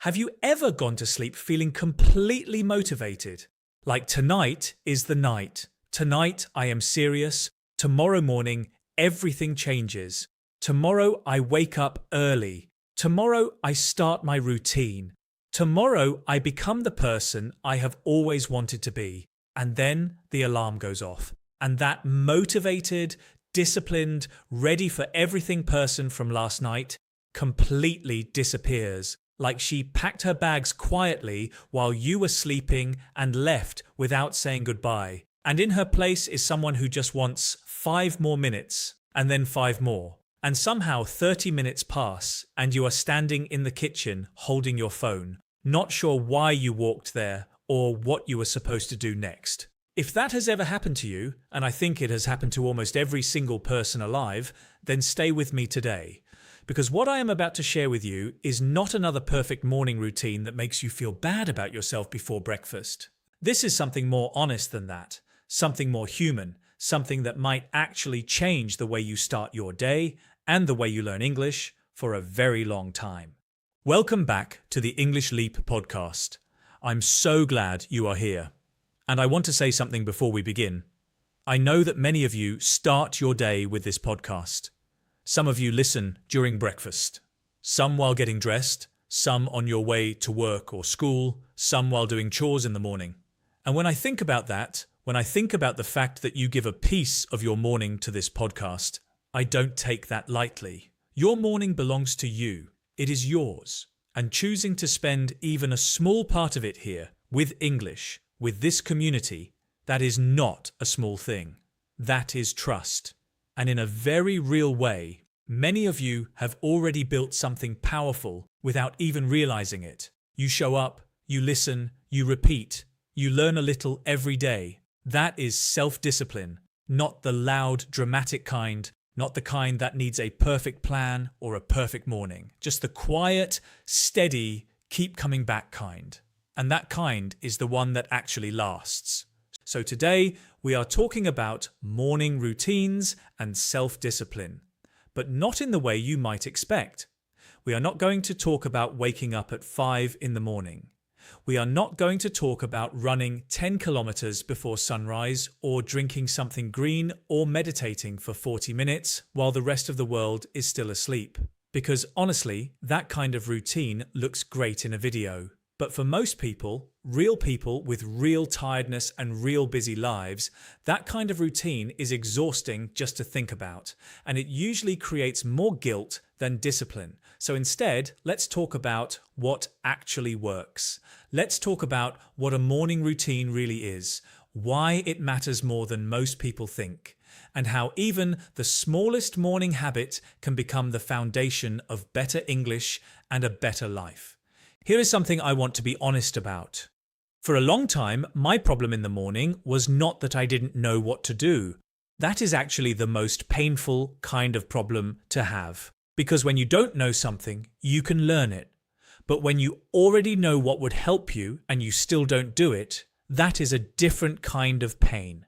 Have you ever gone to sleep feeling completely motivated? Like tonight is the night. Tonight I am serious. Tomorrow morning everything changes. Tomorrow I wake up early. Tomorrow I start my routine. Tomorrow I become the person I have always wanted to be. And then the alarm goes off. And that motivated, disciplined, ready for everything person from last night completely disappears. Like she packed her bags quietly while you were sleeping and left without saying goodbye. And in her place is someone who just wants 5 more minutes and then 5 more. And somehow 30 minutes pass and you are standing in the kitchen holding your phone, not sure why you walked there or what you were supposed to do next. If that has ever happened to you, and I think it has happened to almost every single person alive, then stay with me today. Because what I am about to share with you is not another perfect morning routine that makes you feel bad about yourself before breakfast. This is something more honest than that, something more human, something that might actually change the way you start your day and the way you learn English for a very long time. Welcome back to the English Leap podcast. I'm so glad you are here. And I want to say something before we begin. I know that many of you start your day with this podcast. Some of you listen during breakfast, some while getting dressed, some on your way to work or school, some while doing chores in the morning. And when I think about that, when I think about the fact that you give a piece of your morning to this podcast, I don't take that lightly. Your morning belongs to you. It is yours. And choosing to spend even a small part of it here with English, with this community, that is not a small thing. That is trust. And in a very real way, many of you have already built something powerful without even realizing it. You show up, you listen, you repeat, you learn a little every day. That is self-discipline, not the loud, dramatic kind, not the kind that needs a perfect plan or a perfect morning. Just the quiet, steady, keep coming back kind. And that kind is the one that actually lasts. So today, we are talking about morning routines and self-discipline, but not in the way you might expect. We are not going to talk about waking up at 5 in the morning. We are not going to talk about running 10 kilometers before sunrise or drinking something green or meditating for 40 minutes while the rest of the world is still asleep. Because honestly, that kind of routine looks great in a video. But for most people with real tiredness and real busy lives, that kind of routine is exhausting just to think about, and it usually creates more guilt than discipline. So instead, let's talk about what actually works. Let's talk about what a morning routine really is, why it matters more than most people think, and how even the smallest morning habit can become the foundation of better English and a better life. Here is something I want to be honest about. For a long time, my problem in the morning was not that I didn't know what to do. That is actually the most painful kind of problem to have. Because when you don't know something, you can learn it. But when you already know what would help you and you still don't do it, that is a different kind of pain.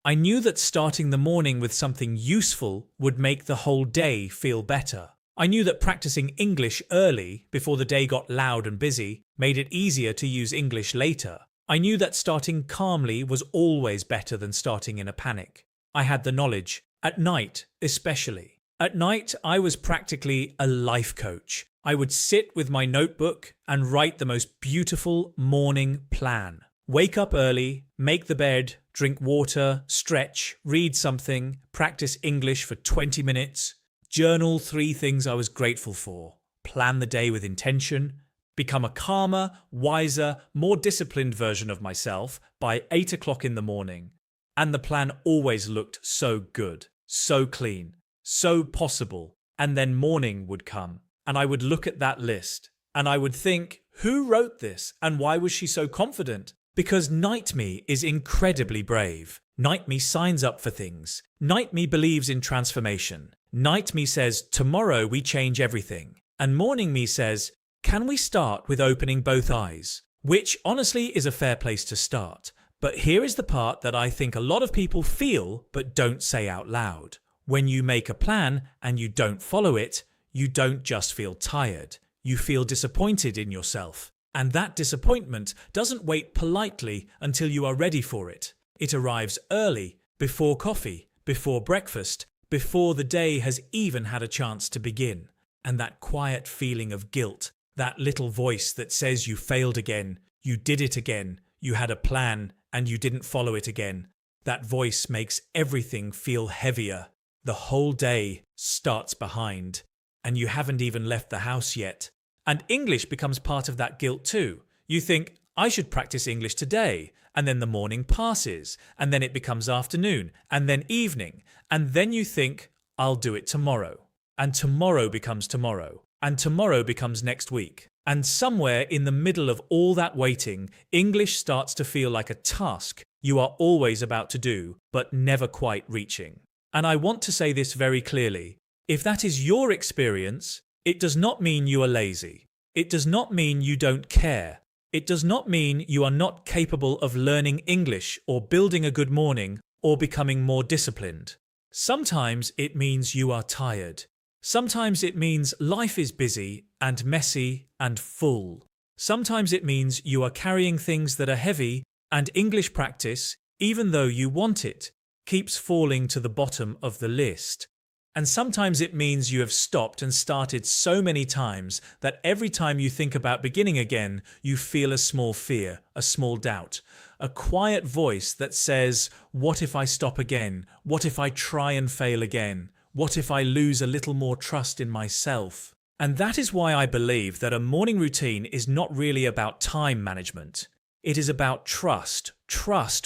I knew that starting the morning with something useful would make the whole day feel better. I knew that practicing English early, before the day got loud and busy, made it easier to use English later. I knew that starting calmly was always better than starting in a panic. I had the knowledge, at night especially. At night, I was practically a life coach. I would sit with my notebook and write the most beautiful morning plan. Wake up early, make the bed, drink water, stretch, read something, practice English for 20 minutes, journal 3 things I was grateful for, plan the day with intention, become a calmer, wiser, more disciplined version of myself by 8 o'clock in the morning. And the plan always looked so good, so clean, so possible. And then morning would come, and I would look at that list, and I would think, who wrote this, and why was she so confident? Because Night Me is incredibly brave. Night Me signs up for things. Night Me believes in transformation. Night Me says, tomorrow we change everything. And Morning Me says, can we start with opening both eyes? Which honestly is a fair place to start. But here is the part that I think a lot of people feel but don't say out loud. When you make a plan and you don't follow it, you don't just feel tired. You feel disappointed in yourself. And that disappointment doesn't wait politely until you are ready for it. It arrives early, before coffee, before breakfast, before the day has even had a chance to begin. And that quiet feeling of guilt, that little voice that says you failed again, you did it again, you had a plan and you didn't follow it again, that voice makes everything feel heavier. The whole day starts behind, and you haven't even left the house yet. And English becomes part of that guilt too. You think, I should practice English today, and then the morning passes, and then it becomes afternoon, and then evening, and then you think, I'll do it tomorrow. And tomorrow becomes tomorrow, and tomorrow becomes next week. And somewhere in the middle of all that waiting, English starts to feel like a task you are always about to do, but never quite reaching. And I want to say this very clearly. If that is your experience, it does not mean you are lazy. It does not mean you don't care. It does not mean you are not capable of learning English or building a good morning or becoming more disciplined. Sometimes it means you are tired. Sometimes it means life is busy and messy and full. Sometimes it means you are carrying things that are heavy, and English practice, even though you want it, keeps falling to the bottom of the list. And sometimes it means you have stopped and started so many times that every time you think about beginning again, you feel a small fear, a small doubt, a quiet voice that says, what if I stop again? What if I try and fail again? What if I lose a little more trust in myself? And that is why I believe that a morning routine is not really about time management. It is about trust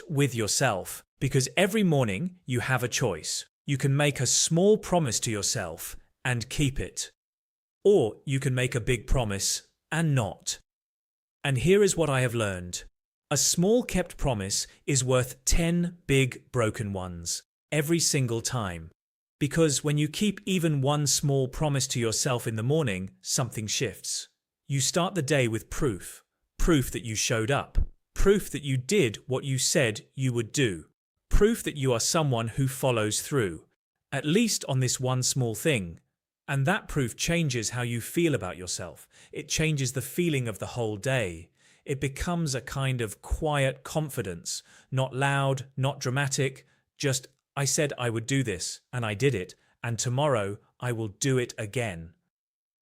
with yourself, because every morning you have a choice. You can make a small promise to yourself and keep it. Or you can make a big promise and not. And here is what I have learned. A small kept promise is worth 10 big broken ones every single time. Because when you keep even one small promise to yourself in the morning, something shifts. You start the day with proof that you showed up, proof that you did what you said you would do, proof that you are someone who follows through, at least on this one small thing. And that proof changes how you feel about yourself. It changes the feeling of the whole day. It becomes a kind of quiet confidence, not loud, not dramatic, just I said I would do this, and I did it, and tomorrow I will do it again.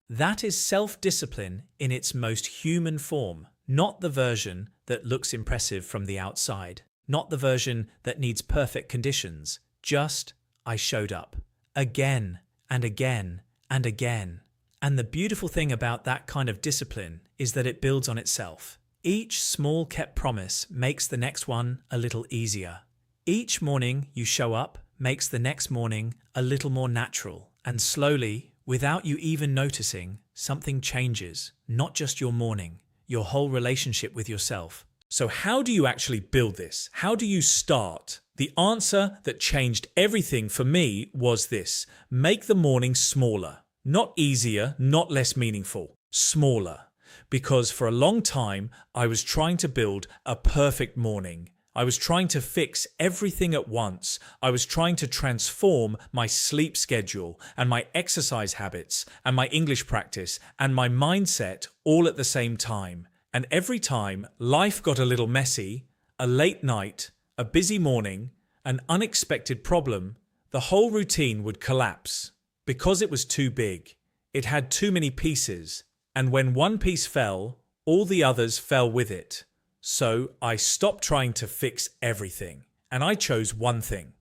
That is self-discipline in its most human form, not the version that looks impressive from the outside, not the version that needs perfect conditions, just I showed up, again and again and again. And the beautiful thing about that kind of discipline is that it builds on itself. Each small kept promise makes the next one a little easier. Each morning you show up makes the next morning a little more natural, and slowly, without you even noticing, something changes, not just your morning, your whole relationship with yourself. So how do you actually build this? How do you start? The answer that changed everything for me was this: make the morning smaller, not easier, not less meaningful, smaller. Because for a long time, I was trying to build a perfect morning. I was trying to fix everything at once. I was trying to transform my sleep schedule and my exercise habits and my English practice and my mindset all at the same time. And every time life got a little messy, a late night, a busy morning, an unexpected problem, the whole routine would collapse because it was too big. It had too many pieces. And when one piece fell, all the others fell with it. So I stopped trying to fix everything, and I chose one thing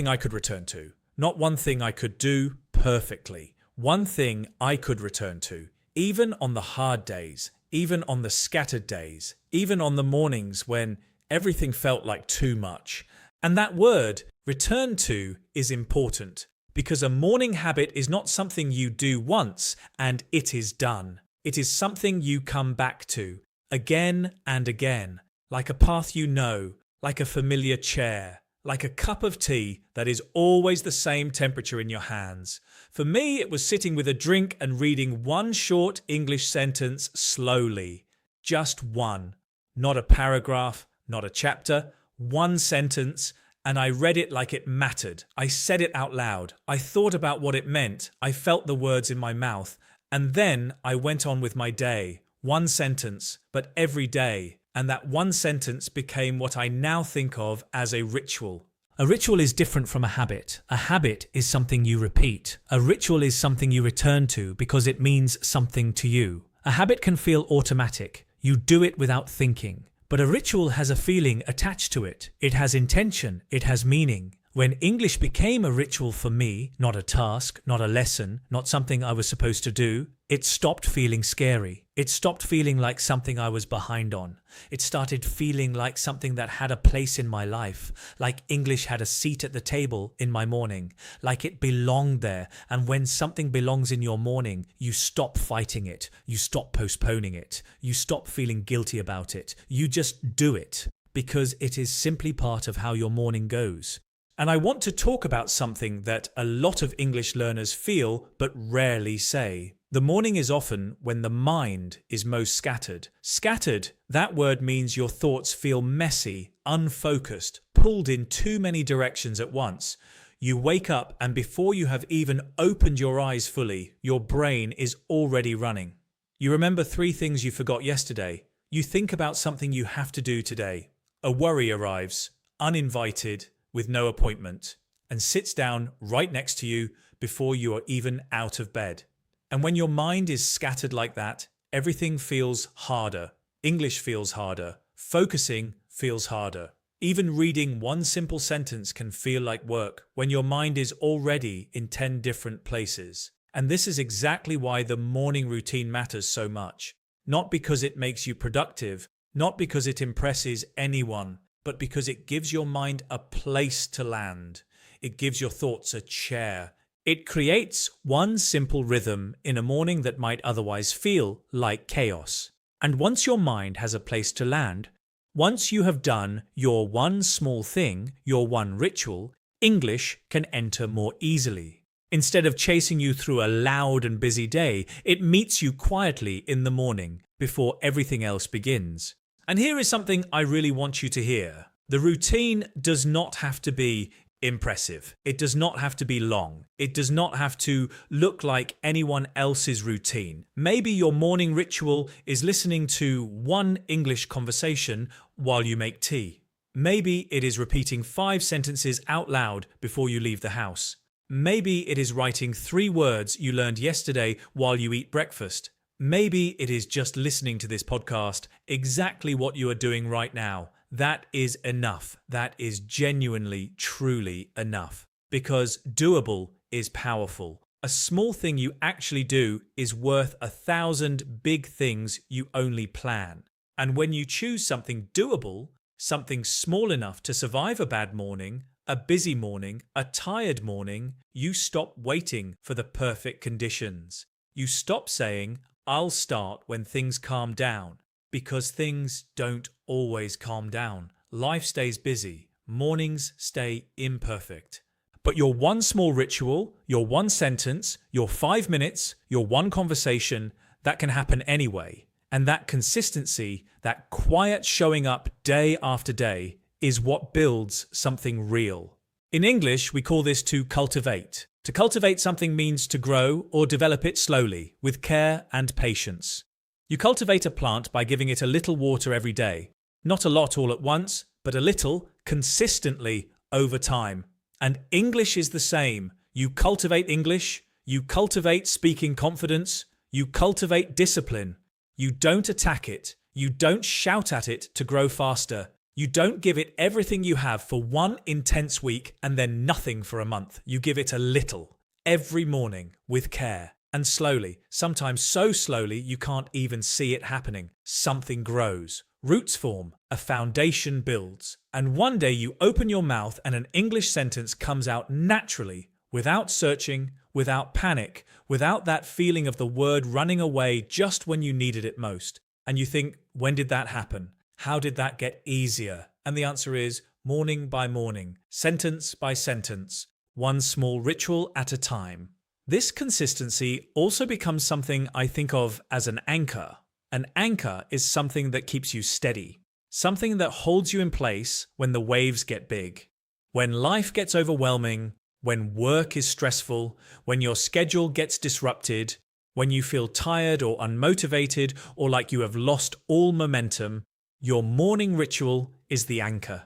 I could return to, not one thing I could do perfectly, one thing I could return to, even on the hard days, even on the scattered days, even on the mornings when everything felt like too much. And that word, return to, is important, because a morning habit is not something you do once and it is done. It is something you come back to, again and again, like a path you know, like a familiar chair, like a cup of tea that is always the same temperature in your hands. For me, it was sitting with a drink and reading one short English sentence slowly. Just one. Not a paragraph, not a chapter, one sentence, and I read it like it mattered. I said it out loud. I thought about what it meant. I felt the words in my mouth, And then I went on with my day. One sentence, but every day. And that one sentence became what I now think of as a ritual. A ritual is different from a habit. A habit is something you repeat. A ritual is something you return to because it means something to you. A habit can feel automatic. You do it without thinking. But a ritual has a feeling attached to it. It has intention. It has meaning. When English became a ritual for me, not a task, not a lesson, not something I was supposed to do, it stopped feeling scary. It stopped feeling like something I was behind on. It started feeling like something that had a place in my life, like English had a seat at the table in my morning, like it belonged there. And when something belongs in your morning, you stop fighting it. You stop postponing it. You stop feeling guilty about it. You just do it because it is simply part of how your morning goes. And I want to talk about something that a lot of English learners feel but rarely say. The morning is often when the mind is most scattered. Scattered, that word means your thoughts feel messy, unfocused, pulled in too many directions at once. You wake up and before you have even opened your eyes fully, your brain is already running. You remember 3 things you forgot yesterday. You think about something you have to do today. A worry arrives, uninvited, with no appointment, and sits down right next to you before you are even out of bed. And when your mind is scattered like that, everything feels harder. English feels harder. Focusing feels harder. Even reading one simple sentence can feel like work when your mind is already in 10 different places. And this is exactly why the morning routine matters so much. Not because it makes you productive, not because it impresses anyone, but because it gives your mind a place to land. It gives your thoughts a chair. It creates one simple rhythm in a morning that might otherwise feel like chaos. And once your mind has a place to land, once you have done your one small thing, your one ritual, English can enter more easily. Instead of chasing you through a loud and busy day, it meets you quietly in the morning before everything else begins. And here is something I really want you to hear. The routine does not have to be impressive. It does not have to be long. It does not have to look like anyone else's routine. Maybe your morning ritual is listening to one English conversation while you make tea. Maybe it is repeating 5 sentences out loud before you leave the house. Maybe it is writing 3 words you learned yesterday while you eat breakfast. Maybe it is just listening to this podcast, exactly what you are doing right now. That is enough. That is genuinely, truly enough. Because doable is powerful. A small thing you actually do is worth 1,000 big things you only plan. And when you choose something doable, something small enough to survive a bad morning, a busy morning, a tired morning, you stop waiting for the perfect conditions. You stop saying, I'll start when things calm down, because things don't always calm down. Life stays busy. Mornings stay imperfect. But your one small ritual, your one sentence, your 5 minutes, your one conversation, that can happen anyway. And that consistency, that quiet showing up day after day, is what builds something real. In English, we call this to cultivate. To cultivate something means to grow or develop it slowly, with care and patience. You cultivate a plant by giving it a little water every day. Not a lot all at once, but a little consistently over time. And English is the same. You cultivate English, you cultivate speaking confidence, you cultivate discipline. You don't attack it. You don't shout at it to grow faster. You don't give it everything you have for one intense week and then nothing for a month. You give it a little, every morning, with care. And slowly, sometimes so slowly you can't even see it happening. Something grows. Roots form. A foundation builds. And one day you open your mouth and an English sentence comes out naturally, without searching, without panic, without that feeling of the word running away just when you needed it most. And you think, when did that happen? How did that get easier? And the answer is morning by morning, sentence by sentence, one small ritual at a time. This consistency also becomes something I think of as an anchor. An anchor is something that keeps you steady, something that holds you in place when the waves get big. When life gets overwhelming, when work is stressful, when your schedule gets disrupted, When you feel tired or unmotivated or like you have lost all momentum, your morning ritual is the anchor.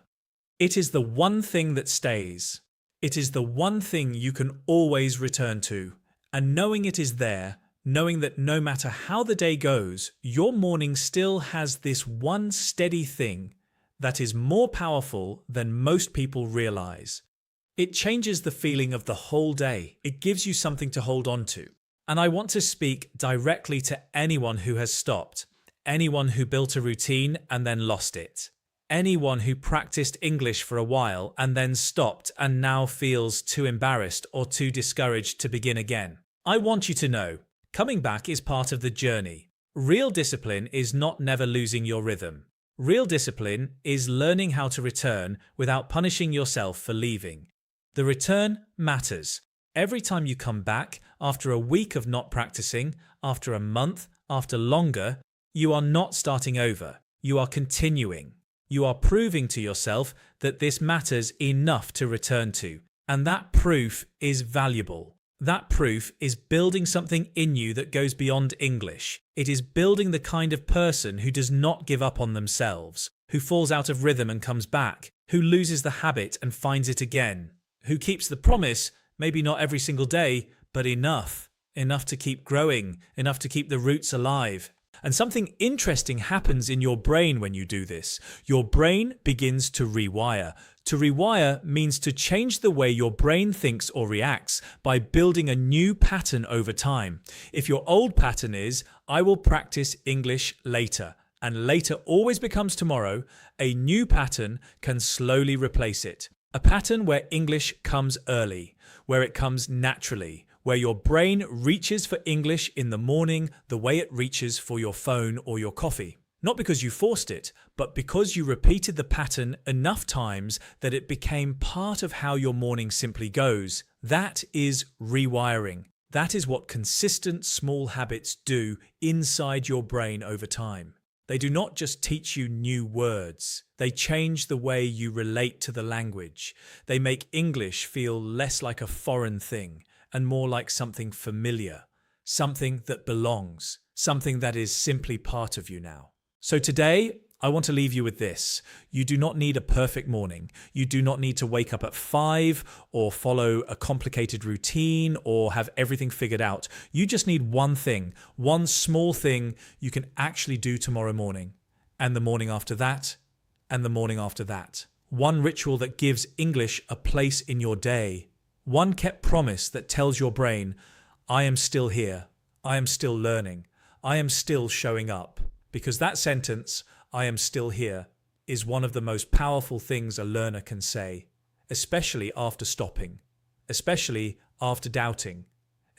It is the one thing that stays. It is the one thing you can always return to. And knowing it is there, knowing that no matter how the day goes, your morning still has this one steady thing that is more powerful than most people realize. It changes the feeling of the whole day. It gives you something to hold on to. And I want to speak directly to anyone who has stopped, anyone who built a routine and then lost it, anyone who practiced English for a while and then stopped and now feels too embarrassed or too discouraged to begin again. I want you to know, coming back is part of the journey. Real discipline is not never losing your rhythm. Real discipline is learning how to return without punishing yourself for leaving. The return matters. Every time you come back, after a week of not practicing, after a month, after longer, you are not starting over. You are continuing. You are proving to yourself that this matters enough to return to. And that proof is valuable. That proof is building something in you that goes beyond English. It is building the kind of person who does not give up on themselves, who falls out of rhythm and comes back, who loses the habit and finds it again, who keeps the promise, maybe not every single day, but enough to keep growing, enough to keep the roots alive. And something interesting happens in your brain when you do this. Your brain begins to rewire. To rewire means to change the way your brain thinks or reacts by building a new pattern over time. If your old pattern is, I will practice English later, and later always becomes tomorrow, a new pattern can slowly replace it. A pattern where English comes early, where it comes naturally, where your brain reaches for English in the morning the way it reaches for your phone or your coffee. Not because you forced it, but because you repeated the pattern enough times that it became part of how your morning simply goes. That is rewiring. That is what consistent small habits do inside your brain over time. They do not just teach you new words. They change the way you relate to the language. They make English feel less like a foreign thing and more like something familiar, something that belongs, something that is simply part of you now. So today, I want to leave you with this. You do not need a perfect morning. You do not need to wake up at 5 or follow a complicated routine or have everything figured out. You just need one thing, one small thing you can actually do tomorrow morning, and the morning after that, and the morning after that. One ritual that gives English a place in your day. One kept promise that tells your brain, I am still here. I am still learning. I am still showing up. Because that sentence, I am still here, is one of the most powerful things a learner can say, especially after stopping, especially after doubting,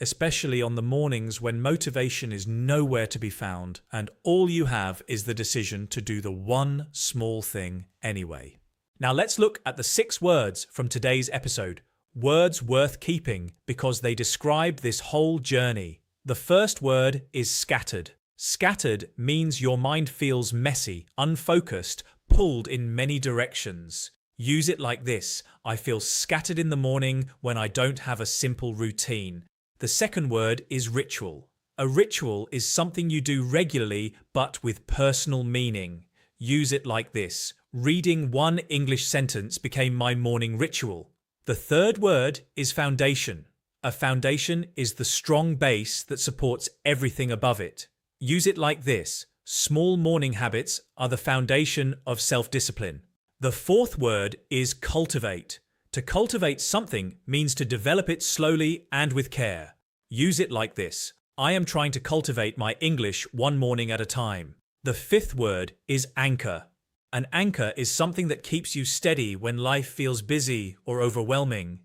especially on the mornings when motivation is nowhere to be found and all you have is the decision to do the one small thing anyway. Now let's look at the 6 words from today's episode, words worth keeping because they describe this whole journey. The first word is scattered. Scattered means your mind feels messy, unfocused, pulled in many directions. Use it like this: I feel scattered in the morning when I don't have a simple routine. The second word is ritual. A ritual is something you do regularly but with personal meaning. Use it like this: reading one English sentence became my morning ritual. The third word is foundation. A foundation is the strong base that supports everything above it. Use it like this: small morning habits are the foundation of self-discipline. The fourth word is cultivate. To cultivate something means to develop it slowly and with care. Use it like this: I am trying to cultivate my English one morning at a time. The fifth word is anchor. An anchor is something that keeps you steady when life feels busy or overwhelming.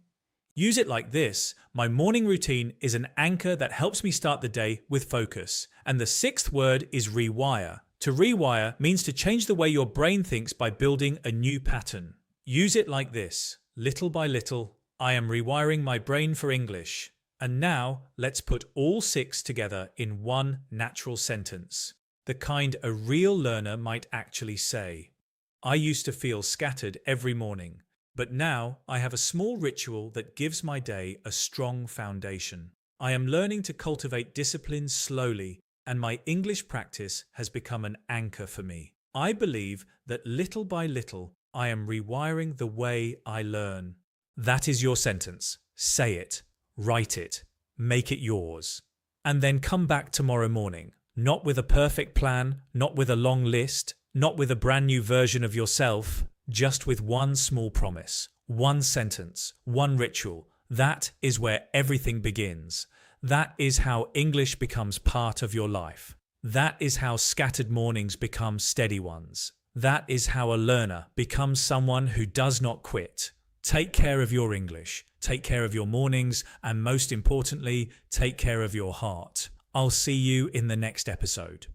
Use it like this: my morning routine is an anchor that helps me start the day with focus. And the sixth word is rewire. To rewire means to change the way your brain thinks by building a new pattern. Use it like this: little by little, I am rewiring my brain for English. And now let's put all 6 together in one natural sentence, the kind a real learner might actually say. I used to feel scattered every morning, but now I have a small ritual that gives my day a strong foundation. I am learning to cultivate discipline slowly, and my English practice has become an anchor for me. I believe that little by little, I am rewiring the way I learn. That is your sentence. Say it, write it, make it yours. And then come back tomorrow morning, not with a perfect plan, not with a long list, not with a brand new version of yourself, just with one small promise, one sentence, one ritual. That is where everything begins. That is how English becomes part of your life. That is how scattered mornings become steady ones. That is how a learner becomes someone who does not quit. Take care of your English, take care of your mornings, and most importantly, take care of your heart. I'll see you in the next episode.